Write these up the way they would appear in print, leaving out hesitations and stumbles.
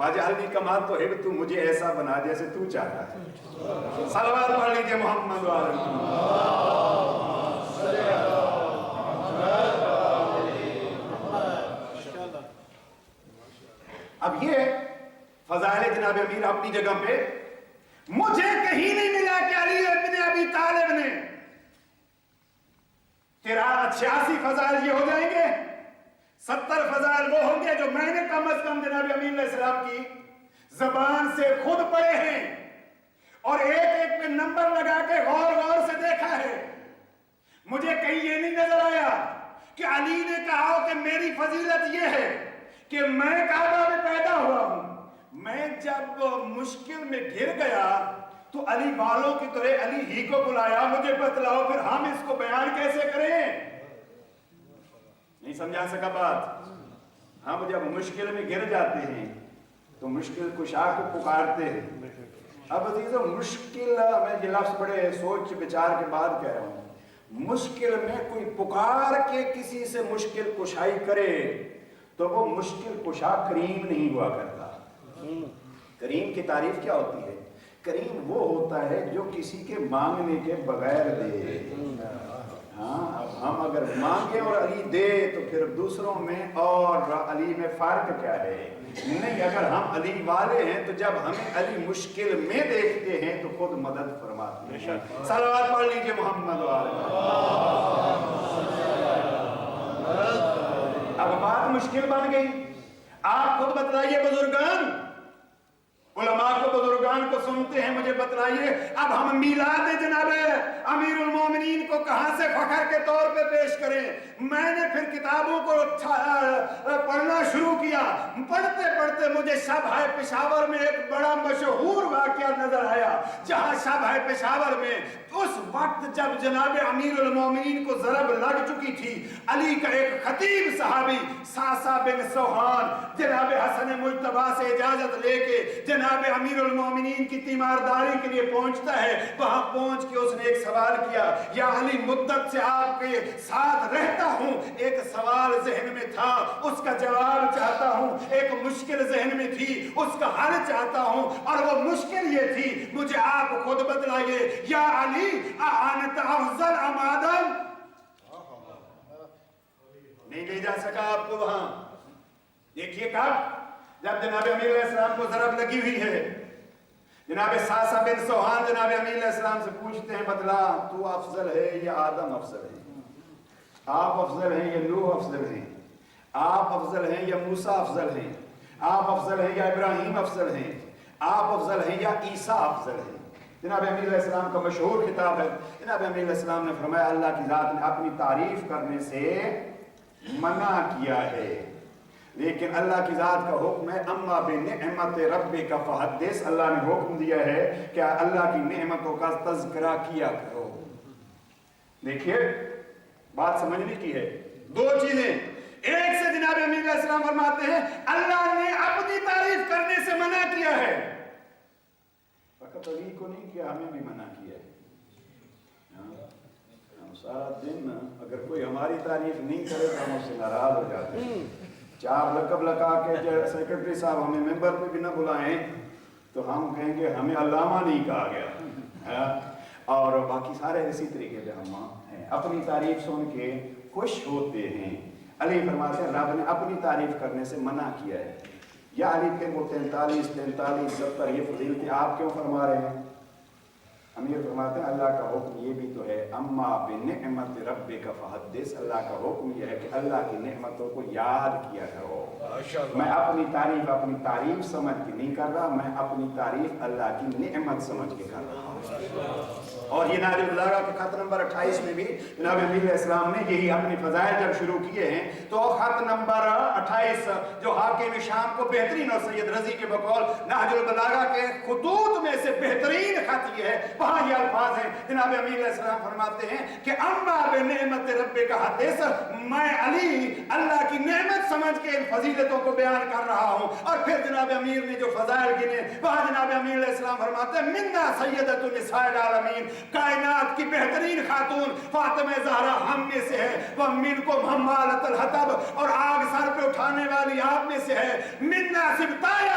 فاجعلنی کما تحب، تو مجھے ایسا بنا جیسے تو چاہتا ہے. صلوات پڑھ لیجئے محمد وعلی اب یہ فضائل جناب امیر اپنی جگہ پہ. مجھے کہیں نہیں ملا کہ علی ابن ابی طالب نے 86 فضائل یہ ہو جائیں گے، 70 فضائل وہ ہوں گے جو میں نے کم از کم جناب امیر علیہ السلام کی زبان سے خود پڑھے ہیں اور ایک ایک پہ نمبر لگا کے غور غور سے دیکھا ہے. مجھے کہیں یہ نہیں نظر آیا کہ علی نے کہا کہ میری فضیلت یہ ہے کہ میں کعبہ میں پیدا ہوا ہوں، میں جب مشکل میں گر گیا تو علی والوں کی طرح علی ہی کو بلایا، مجھے بتلاؤ پھر ہم اس کو بیان کیسے کریں. نہیں سمجھا سکا بات. ہم جب مشکل میں گر جاتے ہیں تو مشکل کشا کو پکارتے ہیں. اب عزیزو مشکل، میں یہ لفظ بڑے سوچ بچار کے بعد کہہ رہا ہوں، مشکل میں کوئی پکار کے کسی سے مشکل کشائی کرے تو وہ مشکل کشا کریم نہیں ہوا کرتا. کریم کی تعریف کیا ہوتی ہے؟ کریم وہ ہوتا ہے جو کسی کے مانگنے کے بغیر دے. ہاں اب ہم اگر مانگے اور علی دے تو پھر دوسروں میں اور علی میں فرق کیا ہے؟ نہیں، اگر ہم علی والے ہیں تو جب ہمیں علی مشکل میں دیکھتے ہیں تو خود مدد فرماتے ہیں. صلوات پڑھ لیجئے محمد والے. اب بات مشکل بن گئی. آپ خود بتلائیے بزرگان، علماء کو بزرگان کو سنتے ہیں، مجھے بتلائیے اب ہم میلاد جناب امیر المومنین کو کہاں سے فخر کے طور پہ پیش کریں؟ میں نے پھر کتابوں کو پڑھنا شروع کیا. پڑھتے پڑھتے مجھے شبہ پشاور میں ایک بڑا مشہور واقعہ نظر آیا، جہاں شبہ پشاور میں اس وقت جب جناب امیر المومنین کو ضرب لگ چکی تھی، علی کا ایک خطیب صحابی ساسا بن سوہان جناب حسن مجتبی سے اجازت لے کے جناب امیر المومنین کی تیمارداری کے لیے پہنچتا ہے. وہاں پہنچ کے اس نے ایک سوال کیا، یا علی مدت سے آپ کے ساتھ رہتا ہوں، ایک سوال ذہن میں تھا اس کا جواب چاہتا ہوں، ایک مشکل ذہن میں تھی اس کا حل چاہتا ہوں، اور وہ مشکل یہ تھی، مجھے آپ خود بتلائیے یا علی انت افضل ام آدم؟ نہیں لے جا سکا آپ کو وہاں. دیکھیے کب؟ جب جناب امیر علیہ السلام کو ضرب لگی ہوئی ہے، جناب ساسا بن سوہان جناب امیر علیہ السلام سے پوچھتے ہیں بتلا تو افضل ہے یا آدم افضل ہے؟ آپ افضل ہیں یا نوح افضل ہیں؟ آپ افضل ہیں یا موسیٰ افضل ہیں؟ آپ افضل ہیں یا ابراہیم افضل ہیں؟ آپ افضل ہیں یا عیسیٰ افضل ہیں؟ جناب امیر علیہ السلام کا مشہور کتاب ہے. جناب امیر علیہ السلام نے فرمایا اللہ کی ذات نے اپنی تعریف کرنے سے منع کیا ہے، لیکن اللہ کی ذات کا حکم ہے اما بنعمت ربک فحدث. اللہ نے حکم دیا ہے کہ اللہ کی نعمتوں کا تذکرہ کیا کرو. دیکھیے بات سمجھنے کی ہے. دو چیزیں، ایک سے جناب امیر علیہ السلام فرماتے ہیں اللہ نے اپنی تعریف کرنے سے منع کیا ہے، فقط علی کو نہیں کیا، ہمیں بھی منع کیا ہے. ہم سارا دن اگر کوئی ہماری تعریف نہیں کرے تو ہم اس سے ناراض ہو جاتے ہیں. چار لقب لگا کے سیکرٹری صاحب ہمیں ممبر پہ بھی نہ بلائیں تو ہم کہیں گے ہمیں علامہ نہیں کہا گیا، اور باقی سارے اسی طریقے سے ہم ہیں اپنی تعریف سن کے خوش ہوتے ہیں. علی فرماتے ہیں رب نے اپنی تعریف کرنے سے منع کیا ہے. یا علی پھر وہ 43 70 یہ فضیلتیں آپ کیوں فرما رہے ہیں؟ امیر فرماتے ہیں اللہ کا حکم یہ بھی تو ہے اما بنعمت ربک فحدث. اللہ کا حکم یہ ہے کہ اللہ کی نعمتوں کو یاد کیا کرو. میں اپنی تعریف سمجھ کے نہیں کر رہا، میں اپنی تعریف اللہ کی نعمت سمجھ کے کر رہا ہوں. اور یہ نہج البلاغہ کے خط نمبر 28 میں بھی جناب امیر علیہ السلام نے یہی اپنی فضائل جب شروع کیے ہیں تو خط نمبر 28 جو حاکم شام کو بہترین اور سید رضی کے بقول نہج البلاغہ کے خطوط میں سے بہترین خط یہ ہے، وہاں یہ الفاظ ہیں. جناب امیر علیہ السلام فرماتے ہیں کہ اما بنعمت ربک حدث، میں علی اللہ کی نعمت سمجھ کے ان فضیلتوں کو بیان کر رہا ہوں. اور پھر جناب امیر نے جو فضائل گنے وہاں جناب امیر علیہ السلام فرماتے ہیں منا سیدۃ النساء العالمین، کائنات کی بہترین خاتون فاطمہ زہرا ہم میں سے ہے. ومنکم حمالۃ الحطب، اور آگ سر پہ اٹھانے والی آپ میں سے ہے. منا سبطایا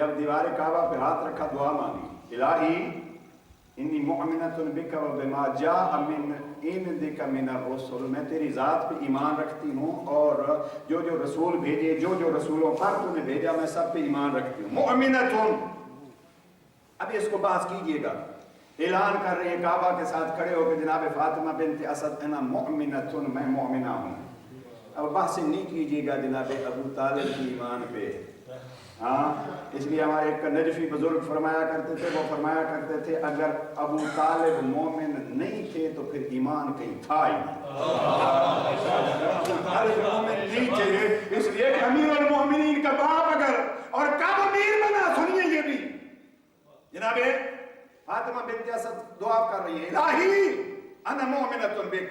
جب دیوار کعبہ پہ ہاتھ رکھا دعا مانگی، الہی انی مؤمنۃ بک و بما جاء من عندک من الرسل، میں تیری ذات پہ ایمان رکھتی ہوں اور جو جو رسول بھیجے، جو جو رسولوں پر تو نے بھیجا، میں سب پہ ایمان رکھتی ہوں۔ مؤمنۃ، اب اس کو بحث کیجئے گا، اعلان کر رہے ہیں کعبہ کے ساتھ کھڑے ہو کے جناب فاطمہ بنت اسد، انا مؤمنۃ، میں مؤمنہ ہوں۔ اب بحث نہیں کیجئے گا جناب ابو طالب کی ایمان پہ، ہاں، اس لیے ہمارے ایک نجفی بزرگ فرمایا کرتے تھے، وہ فرمایا کرتے تھے اگر ابو طالب مومن نہیں تھے تو پھر ایمان کہیں تھا ہی نہیں۔ ابو طالب مومن نہیں تھے، اس لیے کہ امیر المومنین کا باپ اگر اور کب امیر بنا، سنیے یہ بھی جناب فاطمہ بنت اسد دعا کر رہی ہے، الہی انا مؤمنۃ بک۔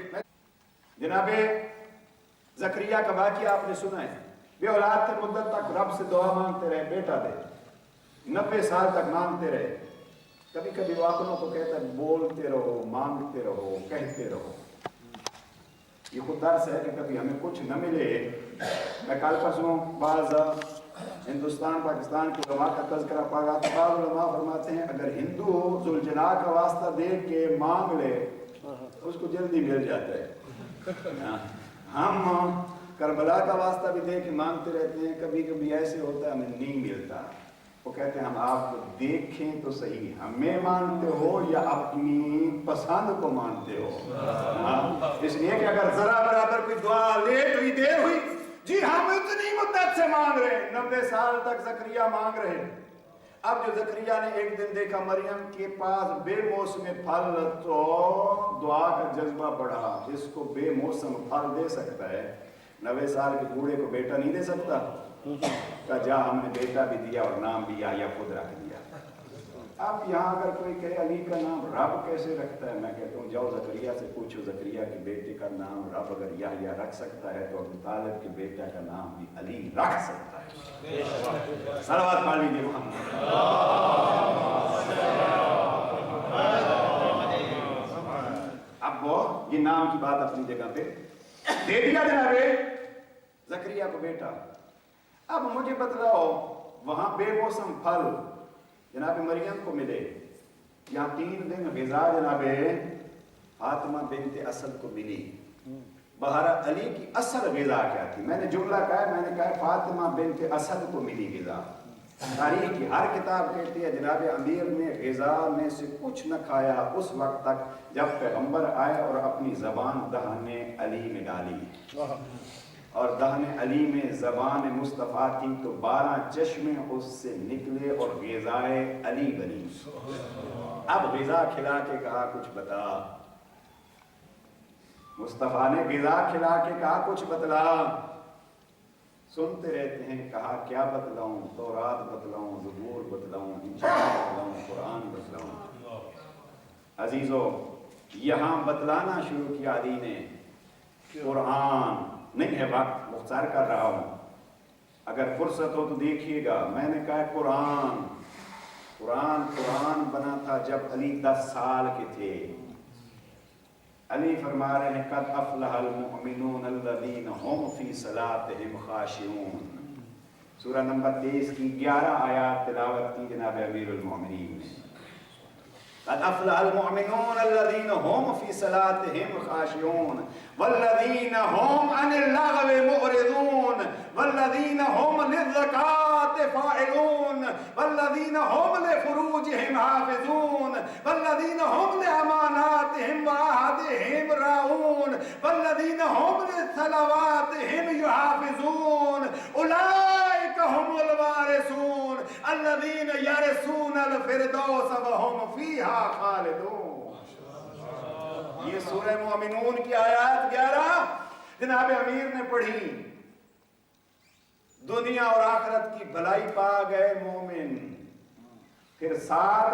جناب زکریا کا واقعہ آپ نے سنا ہے، بے اولاد تھے، مدت تک رب سے دعا مانگتے رہے، بیٹا دے، 90 سال تک مانگتے رہے۔ کبھی کبھی وہ اپنوں کو کہتا ہے بولتے رہو، مانگتے رہو، کہتے رہو۔ یہ خود درس ہے کہ کبھی ہمیں کچھ نہ ملے۔ میں کل پرسوں بعض ہندوستان پاکستان کے علماء کا تذکرہ پا رہا تھا، بعض علماء فرماتے ہیں اگر ہندو ذوالجلال کا واسطہ دیکھ کے مانگ لے اس کو جلدی مل جاتا ہے۔ ہم کربلا کا واسطہ بھی دے کے مانگتے رہتے ہیں، کبھی کبھی ایسے ہوتا ہے ہمیں نہیں ملتا۔ وہ کہتے ہیں ہم آپ کو دیکھیں تو صحیح، ہمیں مانتے ہو یا اپنی پسند کو مانتے ہو؟ اس لیے کہ اگر ذرا برابر کوئی دعا لیٹ ہوئی، دیر ہوئی، جی ہم اتنی مدت سے مانگ رہے ہیں، 90 سال تک زکریا مانگ رہے ہیں۔ اب جو زکریا نے ایک دن دیکھا مریم کے پاس بے موسم پھل، تو دعا کا جذبہ بڑھا، اس کو بے موسم پھل دے سکتا ہے، 90 سال کے بوڑھے کو بیٹا نہیں دے سکتا؟ کہا جا، ہم نے بیٹا بھی دیا اور نام بھی یا خود رکھ دیا۔ اب یہاں اگر کوئی کہے علی کا نام رب کیسے رکھتا ہے، میں کہتا ہوں جاؤ زکریا سے پوچھو، زکریا کے بیٹے کا نام رب اگر یحییٰ رکھ سکتا ہے تو ابو طالب کے بیٹا کا نام بھی علی رکھ سکتا ہے۔ صلوات پڑھ لیجیے محمد۔ اب وہ یہ نام کی بات اپنی جگہ پہ دے دیا جناب زکریا کو بیٹا۔ اب مجھے بتلاؤ وہاں بے موسم پھل جناب مریم کو ملے، یہاں 3 دن غذا جناب فاطمہ بنت اسد کو ملی۔ بہرحال علی کی اصل غذا کیا تھی؟ میں نے جملہ کہا ہے، میں نے کہا فاطمہ بنت اسد کو ملی غذا۔ تاریخ کی ہر کتاب کہتی ہے جناب امیر نے غذا میں سے کچھ نہ کھایا اس وقت تک جب پیغمبر آئے اور اپنی زبان دہن علی میں ڈالی، اور دہن علی میں زبان مصطفیٰ تھی تو 12 چشمے اس سے نکلے اور غذائے علی بنی۔ اب غذا کھلا کے کہا کچھ بتا، مصطفیٰ نے غذا کھلا کے کہا کچھ بتلا۔ سنتے رہتے ہیں، کہا کیا بتلاؤں، تورات بتلاؤں، زبور بتلاؤں، انجیل بتلاؤں، قرآن بتلاؤں۔ عزیزو یہاں بتلانا شروع کیا علی نے، قرآن نہیں ہے، وقت مختصر کر رہا ہوں، اگر فرصت ہو تو دیکھیے گا۔ میں نے کہا قرآن بنا تھا جب علی 10 سال کے تھے۔ علی فرما رہے ہیں قد افلح المؤمنون الذین هم فی صلاتهم خاشعون۔ سورہ نمبر 23 کی 11 آیات تلاوت کی جناب امیر المؤمنین نے۔ قد افلح المؤمنون الذین هم فی صلاتهم خاشعون والذین هم عن اللغو معرضون والذین هم للزکاة فاعلون والذین هم لفروجهم حافظون والذین هم لأماناتهم وعهدهم راعون والذین هم لصلواتهم یحافظون اولئک هم الوارثون الذین یرثون الفردوس وهم فیہا خالدون۔ یہ سورہ مومنون کی آیات 11 جناب امیر نے پڑھی، دنیا اور آخرت کی بھلائی پا گئے مومن۔ پھر 7